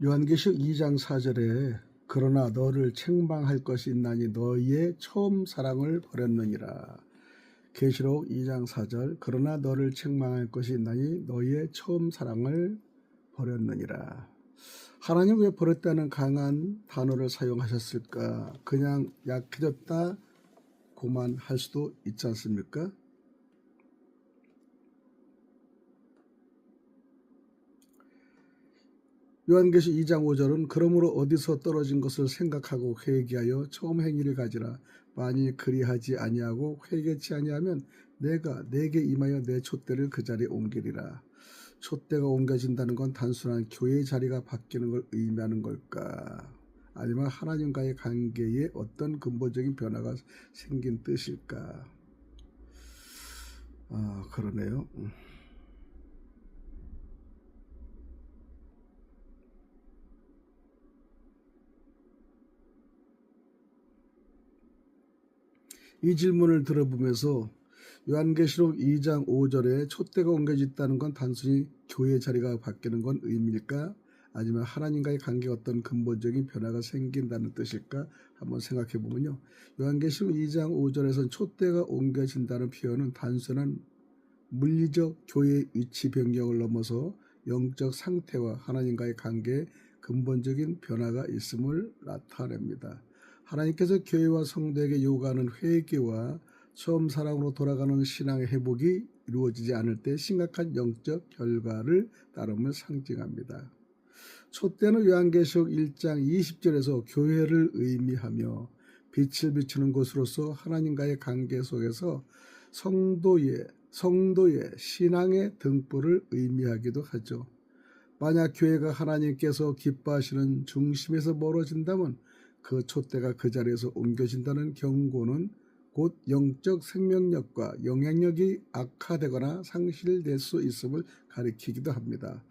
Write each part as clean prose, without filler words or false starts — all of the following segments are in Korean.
요한계시록 2장 4절에 그러나 너를 책망할 것이 있나니 너희의 처음 사랑을 버렸느니라. 계시록 2장 4절 그러나 너를 책망할 것이 있나니 너희의 처음 사랑을 버렸느니라. 하나님 왜 버렸다는 강한 단어를 사용하셨을까? 그냥 약해졌다 고만 할 수도 있지 않습니까? 요한계시록 2장 5절은 그러므로 어디서 떨어진 것을 생각하고 회개하여 처음 행위를 가지라. 만일 그리하지 아니하고 회개치 아니하면 내가 내게 임하여 내 촛대를 그 자리에 옮기리라. 촛대가 옮겨진다는 건 단순한 교회의 자리가 바뀌는 걸 의미하는 걸까? 아니면 하나님과의 관계에 어떤 근본적인 변화가 생긴 뜻일까? 그러네요. 이 질문을 들어보면서 요한계시록 2장 5절에 촛대가 옮겨졌다는 건 단순히 교회 자리가 바뀌는 건 의미일까? 아니면 하나님과의 관계에 어떤 근본적인 변화가 생긴다는 뜻일까? 한번 생각해 보면요. 요한계시록 2장 5절에서는 촛대가 옮겨진다는 표현은 단순한 물리적 교회의 위치 변경을 넘어서 영적 상태와 하나님과의 관계에 근본적인 변화가 있음을 나타냅니다. 하나님께서 교회와 성도에게 요구하는 회개와 처음 사랑으로 돌아가는 신앙의 회복이 이루어지지 않을 때 심각한 영적 결과를 따름을 상징합니다. 촛대는 요한계시록 1장 20절에서 교회를 의미하며 빛을 비추는 곳으로서 하나님과의 관계 속에서 성도의 신앙의 등불을 의미하기도 하죠. 만약 교회가 하나님께서 기뻐하시는 중심에서 멀어진다면 그 촛대가 그 자리에서 옮겨진다는 경고는 곧 영적 생명력과 영향력이 악화되거나 상실될 수 있음을 가리키기도 합니다.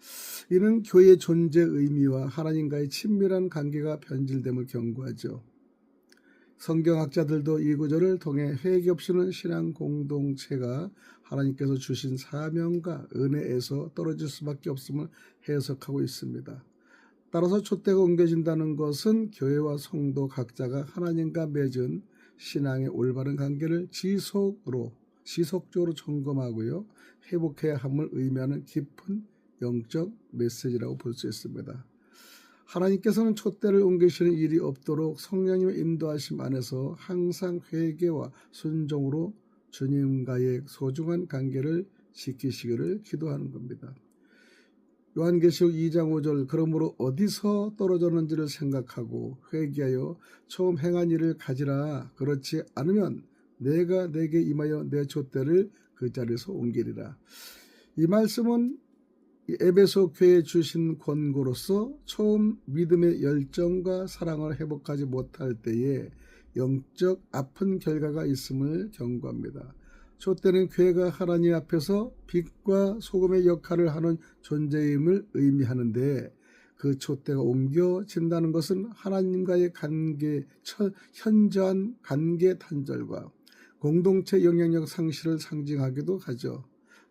이는 교회의 존재 의미와 하나님과의 친밀한 관계가 변질됨을 경고하죠. 성경학자들도 이 구절을 통해 회개 없이는 신앙 공동체가 하나님께서 주신 사명과 은혜에서 떨어질 수밖에 없음을 해석하고 있습니다. 따라서 촛대가 옮겨진다는 것은 교회와 성도 각자가 하나님과 맺은 신앙의 올바른 관계를 지속적으로 점검하고요. 회복해야 함을 의미하는 깊은 영적 메시지라고 볼 수 있습니다. 하나님께서는 촛대를 옮기시는 일이 없도록 성령님의 인도하심 안에서 항상 회개와 순종으로 주님과의 소중한 관계를 지키시기를 기도하는 겁니다. 요한계시록 2장 5절 그러므로 어디서 떨어졌는지를 생각하고 회개하여 처음 행한 일을 가지라. 그렇지 않으면 내가 내게 임하여 내 촛대를 그 자리에서 옮기리라. 이 말씀은 에베소 교회에 주신 권고로서 처음 믿음의 열정과 사랑을 회복하지 못할 때에 영적 아픈 결과가 있음을 경고합니다. 촛대는 교회가 하나님 앞에서 빛과 소금의 역할을 하는 존재임을 의미하는데 그 촛대가 옮겨진다는 것은 하나님과의 현저한 관계 단절과 공동체 영향력 상실을 상징하기도 하죠.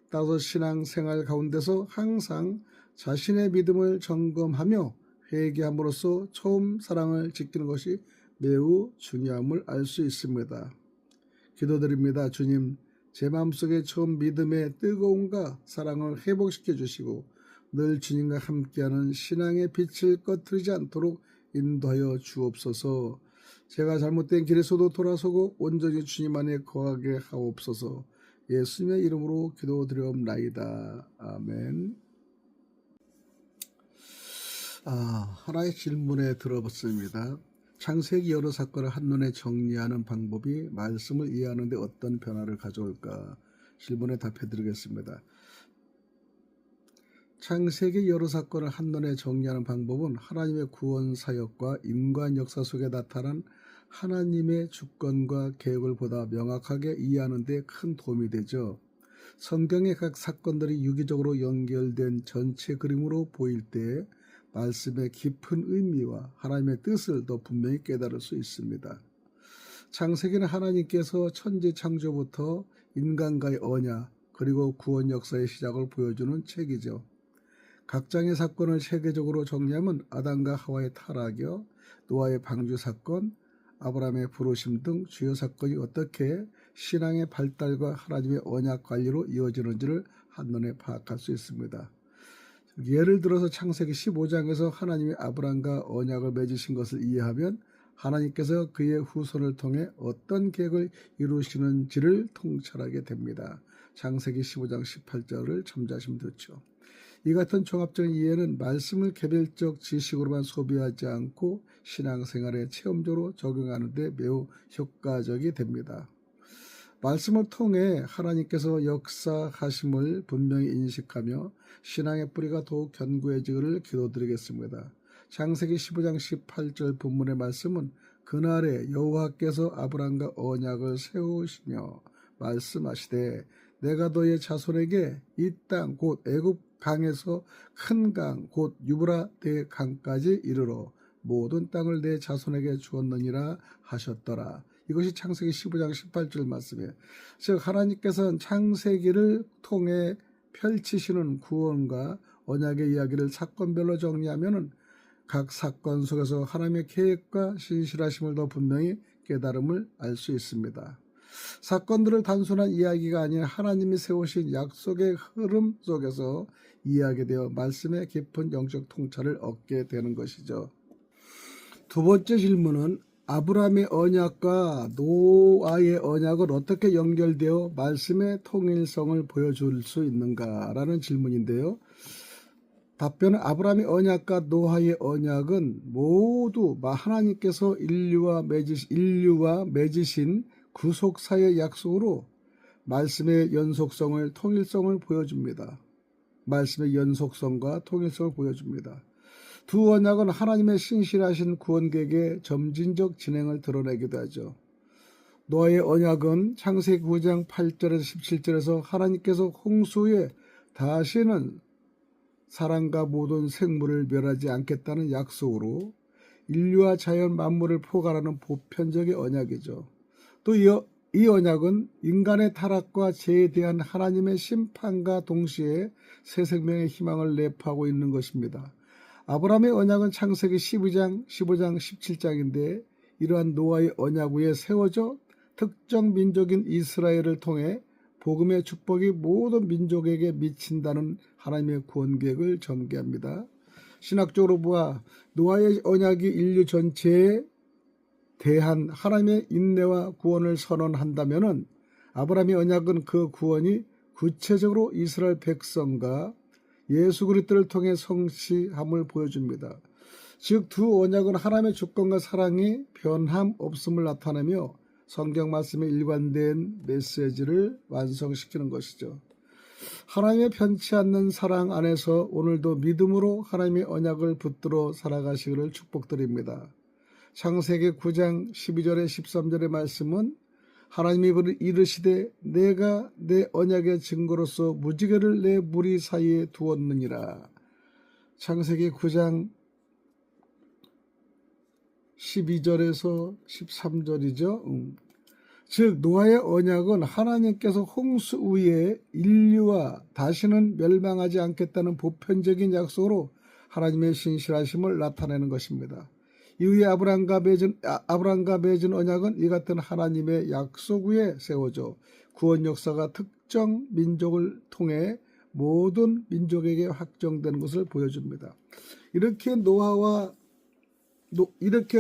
따라서 신앙생활 가운데서 항상 자신의 믿음을 점검하며 회개함으로써 처음 사랑을 지키는 것이 매우 중요함을 알 수 있습니다. 기도드립니다. 주님, 제 마음속에 처음 믿음의 뜨거움과 사랑을 회복시켜 주시고 늘 주님과 함께하는 신앙의 빛을 꺼트리지 않도록 인도하여 주옵소서. 제가 잘못된 길에서도 돌아서고 온전히 주님 안에 거하게 하옵소서. 예수님의 이름으로 기도드리옵나이다. 아멘. 하나의 질문에 들어봤습니다. 창세기 여러 사건을 한눈에 정리하는 방법이 말씀을 이해하는 데 어떤 변화를 가져올까? 질문에 답해 드리겠습니다. 창세기 여러 사건을 한눈에 정리하는 방법은 하나님의 구원 사역과 인간 역사 속에 나타난 하나님의 주권과 계획을 보다 명확하게 이해하는 데 큰 도움이 되죠. 성경의 각 사건들이 유기적으로 연결된 전체 그림으로 보일 때 말씀의 깊은 의미와 하나님의 뜻을 더 분명히 깨달을 수 있습니다. 창세기는 하나님께서 천지 창조부터 인간과의 언약 그리고 구원 역사의 시작을 보여주는 책이죠. 각 장의 사건을 체계적으로 정리하면 아담과 하와의 타락이요, 노아의 방주 사건, 아브라함의 부르심 등 주요 사건이 어떻게 신앙의 발달과 하나님의 언약 관리로 이어지는지를 한눈에 파악할 수 있습니다. 예를 들어서 창세기 15장에서 하나님이 아브라함과 언약을 맺으신 것을 이해하면 하나님께서 그의 후손을 통해 어떤 계획을 이루시는지를 통찰하게 됩니다. 창세기 15장 18절을 참조하시면 좋죠. 이 같은 종합적인 이해는 말씀을 개별적 지식으로만 소비하지 않고 신앙생활에 체험적으로 적용하는 데 매우 효과적이 됩니다. 말씀을 통해 하나님께서 역사하심을 분명히 인식하며 신앙의 뿌리가 더욱 견고해지기를 기도드리겠습니다. 창세기 15장 18절 본문의 말씀은 그날에 여호와께서 아브람과 언약을 세우시며 말씀하시되 내가 너의 자손에게 이 땅 곧 애굽 강에서 큰 강 곧 유브라데 강까지 이르러 모든 땅을 내 자손에게 주었느니라 하셨더라. 이것이 창세기 15장 18절 말씀이에요. 즉 하나님께서는 창세기를 통해 펼치시는 구원과 언약의 이야기를 사건별로 정리하면 각 사건 속에서 하나님의 계획과 신실하심을 더 분명히 깨달음을 알 수 있습니다. 사건들을 단순한 이야기가 아닌 하나님이 세우신 약속의 흐름 속에서 이야기되어 말씀의 깊은 영적 통찰을 얻게 되는 것이죠. 두 번째 질문은 아브라함의 언약과 노아의 언약을 어떻게 연결되어 말씀의 통일성을 보여줄 수 있는가라는 질문인데요. 답변은 아브라함의 언약과 노아의 언약은 모두 하나님께서 인류와 맺으신 구속사의 약속으로 말씀의 연속성을 통일성을 보여줍니다. 말씀의 연속성과 통일성을 보여줍니다. 두 언약은 하나님의 신실하신 구원계획의 점진적 진행을 드러내기도 하죠. 노아의 언약은 창세기 9장 8절에서 17절에서 하나님께서 홍수에 다시는 사람과 모든 생물을 멸하지 않겠다는 약속으로 인류와 자연 만물을 포괄하는 보편적인 언약이죠. 또 이 언약은 인간의 타락과 죄에 대한 하나님의 심판과 동시에 새 생명의 희망을 내포하고 있는 것입니다. 아브라함의 언약은 창세기 15장 17장인데 이러한 노아의 언약 위에 세워져 특정 민족인 이스라엘을 통해 복음의 축복이 모든 민족에게 미친다는 하나님의 구원 계획을 전개합니다. 신학적으로 보아 노아의 언약이 인류 전체에 대한 하나님의 인내와 구원을 선언한다면 아브라함의 언약은 그 구원이 구체적으로 이스라엘 백성과 예수 그리스도를 통해 성취함을 보여줍니다. 즉 두 언약은 하나님의 주권과 사랑이 변함없음을 나타내며 성경 말씀의 일관된 메시지를 완성시키는 것이죠. 하나님의 변치 않는 사랑 안에서 오늘도 믿음으로 하나님의 언약을 붙들어 살아가시기를 축복드립니다. 창세기 9장 12절에 13절의 말씀은 하나님이 이르시되 내가 내 언약의 증거로서 무지개를 내 무리 사이에 두었느니라. 창세기 9장 12절에서 13절이죠. 즉 노아의 언약은 하나님께서 홍수 위에 인류와 다시는 멸망하지 않겠다는 보편적인 약속으로 하나님의 신실하심을 나타내는 것입니다. 이후에 아브라함과 맺은 언약은 이 같은 하나님의 약속 위에 세워져 구원 역사가 특정 민족을 통해 모든 민족에게 확정되는 것을 보여줍니다. 이렇게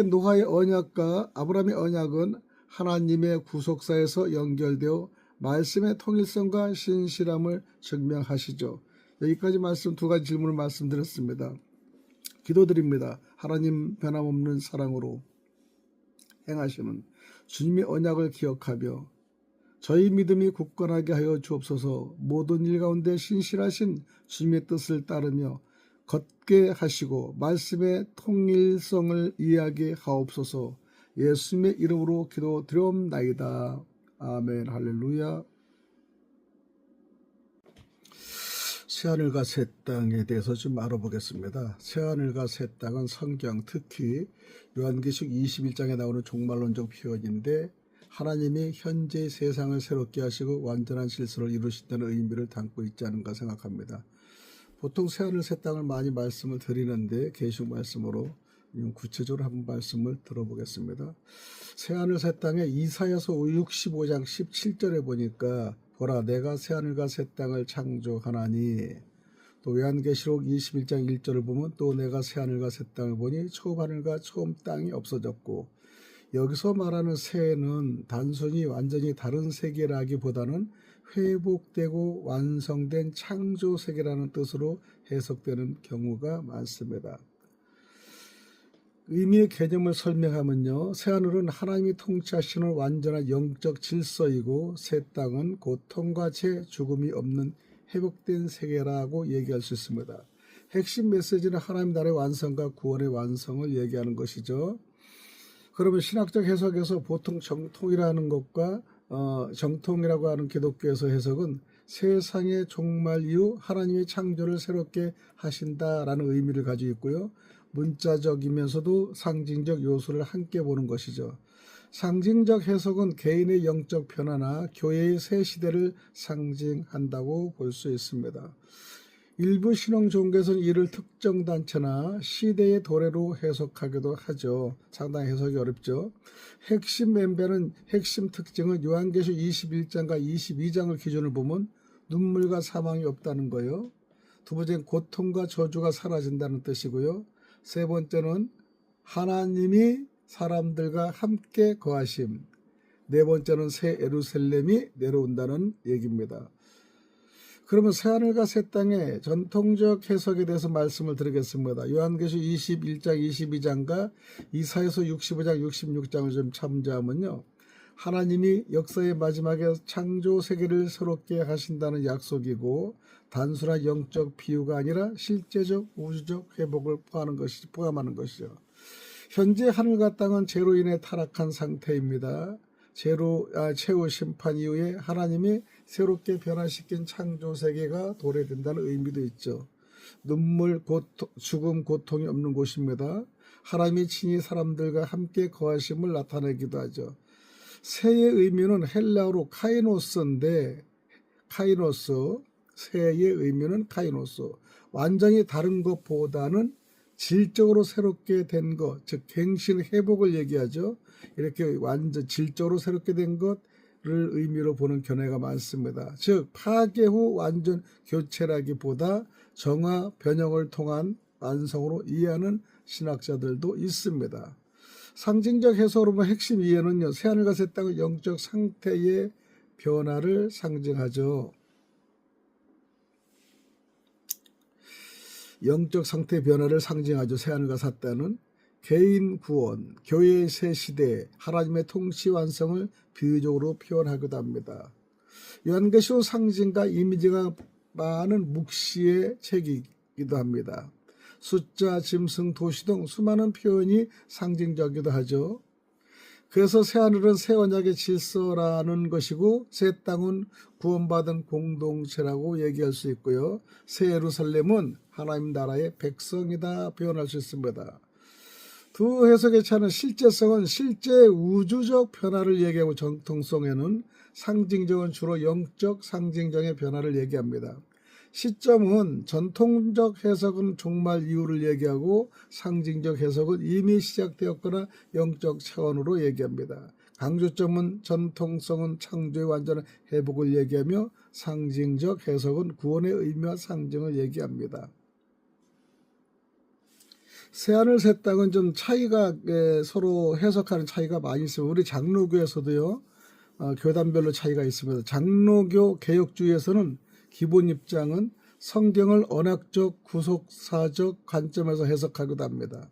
노아의 언약과 아브라함의 언약은 하나님의 구속사에서 연결되어 말씀의 통일성과 신실함을 증명하시죠. 여기까지 두 가지 질문을 말씀드렸습니다. 기도드립니다. 하나님 변함없는 사랑으로 행하시는 주님의 언약을 기억하며 저희 믿음이 굳건하게 하여 주옵소서. 모든 일 가운데 신실하신 주님의 뜻을 따르며 걷게 하시고 말씀의 통일성을 이해하게 하옵소서. 예수님의 이름으로 기도드리옵나이다. 아멘. 할렐루야. 새하늘과 새 땅에 대해서 좀 알아보겠습니다. 새하늘과 새 땅은 성경, 특히 요한계시록 21장에 나오는 종말론적 표현인데 하나님이 현재 세상을 새롭게 하시고 완전한 질서를 이루신다는 의미를 담고 있지 않은가 생각합니다. 보통 새하늘 새 땅을 많이 말씀을 드리는데 계시록 말씀으로 구체적으로 한번 말씀을 들어보겠습니다. 새하늘 새 땅에 이사야서 65장 17절에 보니까 보라 내가 새하늘과 새 땅을 창조하나니, 또 요한계시록 21장 1절을 보면 또 내가 새하늘과 새 땅을 보니 처음 하늘과 처음 땅이 없어졌고, 여기서 말하는 새는 단순히 완전히 다른 세계라기보다는 회복되고 완성된 창조 세계라는 뜻으로 해석되는 경우가 많습니다. 의미의 개념을 설명하면요, 새하늘은 하나님이 통치하시는 완전한 영적 질서이고 새 땅은 고통과 죄, 죽음이 없는 회복된 세계라고 얘기할 수 있습니다. 핵심 메시지는 하나님 나라의 완성과 구원의 완성을 얘기하는 것이죠. 그러면 신학적 해석에서 보통 정통이라는 것과 정통이라고 하는 기독교에서 해석은 세상의 종말 이후 하나님의 창조를 새롭게 하신다라는 의미를 가지고 있고요. 문자적이면서도 상징적 요소를 함께 보는 것이죠. 상징적 해석은 개인의 영적 변화나 교회의 새 시대를 상징한다고 볼 수 있습니다. 일부 신앙 종교에서는 이를 특정 단체나 시대의 도래로 해석하기도 하죠. 상당히 해석이 어렵죠. 핵심 멤버는 핵심 특징은 요한계시록 21장과 22장을 기준으로 보면 눈물과 사망이 없다는 거예요. 두 번째는 고통과 저주가 사라진다는 뜻이고요. 세 번째는 하나님이 사람들과 함께 거하심. 네 번째는 새 예루살렘이 내려온다는 얘기입니다. 그러면 새하늘과 새 땅의 전통적 해석에 대해서 말씀을 드리겠습니다. 요한계시록 21장 22장과 이사야서 65장 66장을 좀 참조하면요, 하나님이 역사의 마지막에 창조 세계를 새롭게 하신다는 약속이고 단순한 영적 비유가 아니라 실제적 우주적 회복을 포함하는 것이죠. 현재 하늘과 땅은 죄로 인해 타락한 상태입니다. 최후 심판 이후에 하나님이 새롭게 변화시킨 창조 세계가 도래된다는 의미도 있죠. 눈물, 죽음, 고통이 없는 곳입니다. 하나님이 친히 사람들과 함께 거하심을 나타내기도 하죠. 새의 의미는 헬라어로 카이노스인데, 새의 의미는 카이노스, 완전히 다른 것보다는 질적으로 새롭게 된 것, 즉 갱신 회복을 얘기하죠. 이렇게 완전 질적으로 새롭게 된 것을 의미로 보는 견해가 많습니다. 즉 파괴 후 완전 교체라기보다 정화, 변형을 통한 완성으로 이해하는 신학자들도 있습니다. 상징적 해석으로 보면 핵심 이해는요, 새하늘과 새 땅의 영적 상태의 변화를 상징하죠. 영적 상태의 변화를 상징하죠. 새하늘과 새 땅은 개인 구원, 교회의 새 시대, 하나님의 통치 완성을 비유적으로 표현하기도 합니다. 요한계시록 상징과 이미지가 많은 묵시의 책이기도 합니다. 숫자, 짐승, 도시 등 수많은 표현이 상징적이기도 하죠. 그래서 새하늘은 새 언약의 질서라는 것이고 새 땅은 구원받은 공동체라고 얘기할 수 있고요. 새 예루살렘은 하나님 나라의 백성이다 표현할 수 있습니다. 두 해석의 차는 실제성은 실제 우주적 변화를 얘기하고 정통성에는 상징적은 주로 영적 상징적인 변화를 얘기합니다. 시점은 전통적 해석은 종말 이후를 얘기하고 상징적 해석은 이미 시작되었거나 영적 차원으로 얘기합니다. 강조점은 전통성은 창조의 완전한 회복을 얘기하며 상징적 해석은 구원의 의미와 상징을 얘기합니다. 새하늘 새 땅은 좀 차이가 서로 해석하는 차이가 많이 있습니다. 우리 장로교에서도요, 교단별로 차이가 있습니다. 장로교 개혁주의에서는 기본 입장은 성경을 언약적 구속사적 관점에서 해석하기도 합니다.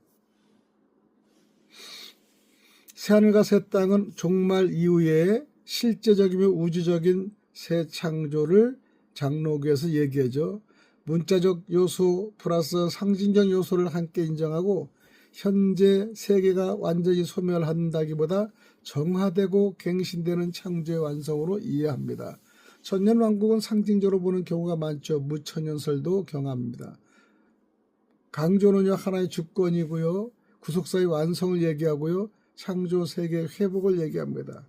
새하늘과 새 땅은 종말 이후에 실제적이며 우주적인 새 창조를 장로교에서 얘기하죠. 문자적 요소 플러스 상징적 요소를 함께 인정하고 현재 세계가 완전히 소멸한다기보다 정화되고 갱신되는 창조의 완성으로 이해합니다. 천년왕국은 상징적으로 보는 경우가 많죠. 무천년설도 경합니다. 강조는요, 하나의 주권이고요, 구속사의 완성을 얘기하고요, 창조 세계의 회복을 얘기합니다.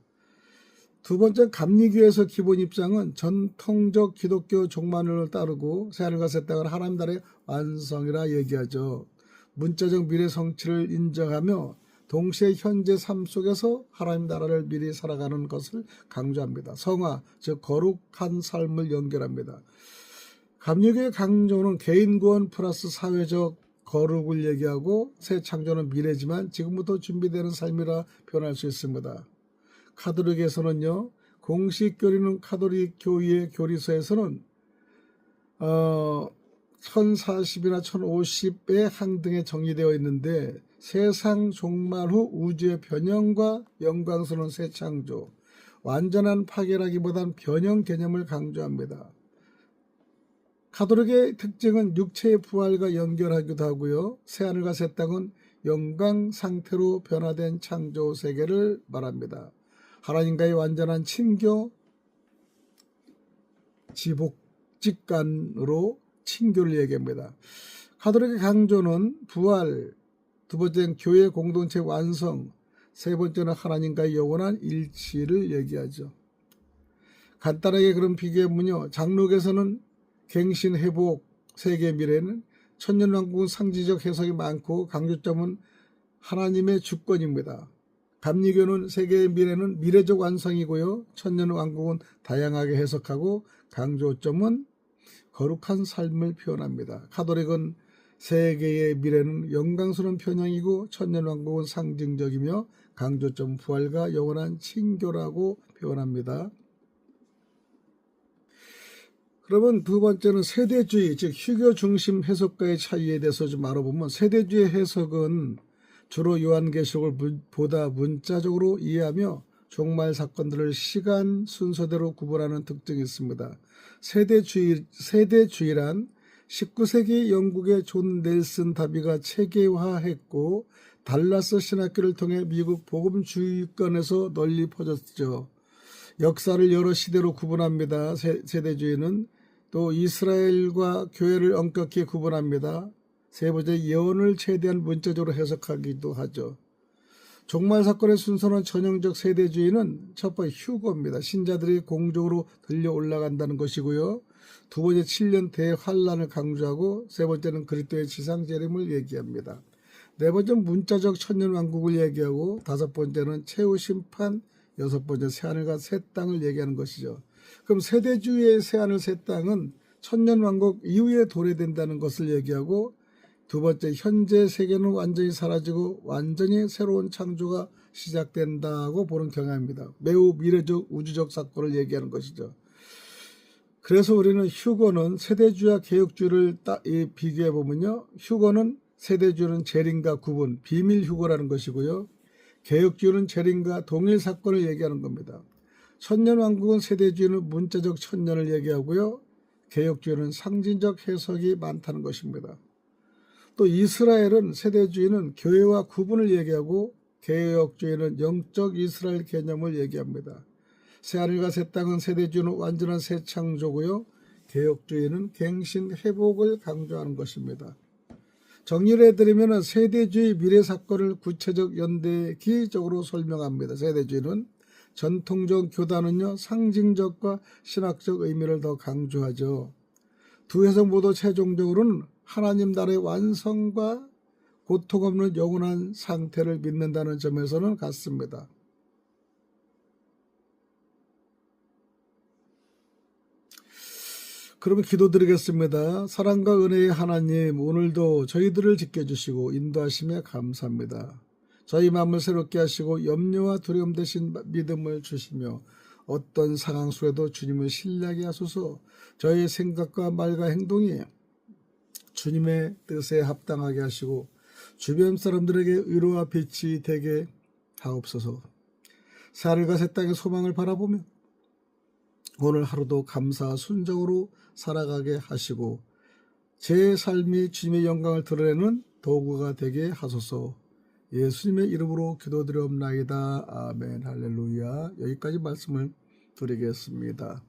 두 번째, 감리교에서 기본 입장은 전통적 기독교 종말론을 따르고 새하늘과 새 땅을 하나님 나라의 완성이라 얘기하죠. 문자적 미래 성취를 인정하며 동시에 현재 삶 속에서 하나님 나라를 미리 살아가는 것을 강조합니다. 성화, 즉 거룩한 삶을 연결합니다. 감리교의 강조는 개인 구원 플러스 사회적 거룩을 얘기하고 새 창조는 미래지만 지금부터 준비되는 삶이라 표현할 수 있습니다. 카톨릭에서는요, 공식 교리는 카톨릭 교회의 교리서에서는 1040이나 1050의 항등에 정리되어 있는데 세상 종말 후 우주의 변형과 영광스러운 새 창조, 완전한 파괴라기보단 변형 개념을 강조합니다. 가톨릭의 특징은 육체의 부활과 연결하기도 하고요. 새하늘과 새 땅은 영광 상태로 변화된 창조 세계를 말합니다. 하나님과의 완전한 친교, 지복직간으로 친교를 얘기합니다. 가톨릭의 강조는 부활, 두 번째는 교회 공동체 완성, 세 번째는 하나님과의 영원한 일치를 얘기하죠. 간단하게 그런 비교해보면요, 장로교에서는 갱신, 회복, 세계 미래는 천년왕국은 상징적 해석이 많고 강조점은 하나님의 주권입니다. 감리교는 세계의 미래는 미래적 완성이고요, 천년왕국은 다양하게 해석하고 강조점은 거룩한 삶을 표현합니다. 가톨릭은 세계의 미래는 영광스러운 변형이고 천년왕국은 상징적이며 강조점 부활과 영원한 친교라고 표현합니다. 그러면 두 번째는 세대주의, 즉 휴교 중심 해석과의 차이에 대해서 좀 알아보면, 세대주의 해석은 주로 요한계시록을 보다 문자적으로 이해하며 종말 사건들을 시간 순서대로 구분하는 특징이 있습니다. 세대주의란 19세기 영국의 존 넬슨 다비가 체계화했고 달라스 신학교를 통해 미국 복음주의권에서 널리 퍼졌죠. 역사를 여러 시대로 구분합니다. 세대주의는 또 이스라엘과 교회를 엄격히 구분합니다. 세 번째, 예언을 최대한 문자적으로 해석하기도 하죠. 종말 사건의 순서는 전형적 세대주의는 첫 번째 휴거입니다. 신자들이 공적으로 들려 올라간다는 것이고요. 두 번째, 7년 대환란을 강조하고 세 번째는 그리스도의 지상재림을 얘기합니다. 네 번째, 문자적 천년왕국을 얘기하고 다섯 번째는 최후 심판, 여섯 번째, 새하늘과 새 땅을 얘기하는 것이죠. 그럼 세대주의의 새하늘 새 땅은 천년왕국 이후에 도래된다는 것을 얘기하고, 두 번째, 현재 세계는 완전히 사라지고 완전히 새로운 창조가 시작된다고 보는 경향입니다. 매우 미래적 우주적 사건을 얘기하는 것이죠. 그래서 우리는 휴거는 세대주의와 개혁주의를 비교해 보면요, 휴거는 세대주의는 재림과 구분, 비밀 휴거라는 것이고요, 개혁주의는 재림과 동일 사건을 얘기하는 겁니다. 천년왕국은 세대주의는 문자적 천년을 얘기하고요, 개혁주의는 상징적 해석이 많다는 것입니다. 또 이스라엘은, 세대주의는 교회와 구분을 얘기하고 개혁주의는 영적 이스라엘 개념을 얘기합니다. 새하늘과 새 땅은 세대주의는 완전한 새 창조고요, 개혁주의는 갱신, 회복을 강조하는 것입니다. 정리를 해드리면 세대주의 미래 사건을 구체적 연대기적으로 설명합니다. 세대주의는 전통적 교단은요, 상징적과 신학적 의미를 더 강조하죠. 두 해석 모두 최종적으로는 하나님 나라의 완성과 고통 없는 영원한 상태를 믿는다는 점에서는 같습니다. 그러면 기도드리겠습니다. 사랑과 은혜의 하나님, 오늘도 저희들을 지켜주시고 인도하심에 감사합니다. 저희 마음을 새롭게 하시고 염려와 두려움 대신 믿음을 주시며 어떤 상황 속에도 주님을 신뢰하게 하소서. 저희의 생각과 말과 행동이 주님의 뜻에 합당하게 하시고 주변 사람들에게 위로와 빛이 되게 하옵소서. 새하늘과 새 땅의 소망을 바라보며 오늘 하루도 감사와 순종으로 살아가게 하시고 제 삶이 주님의 영광을 드러내는 도구가 되게 하소서. 예수님의 이름으로 기도드리옵나이다. 아멘. 할렐루야. 여기까지 말씀을 드리겠습니다.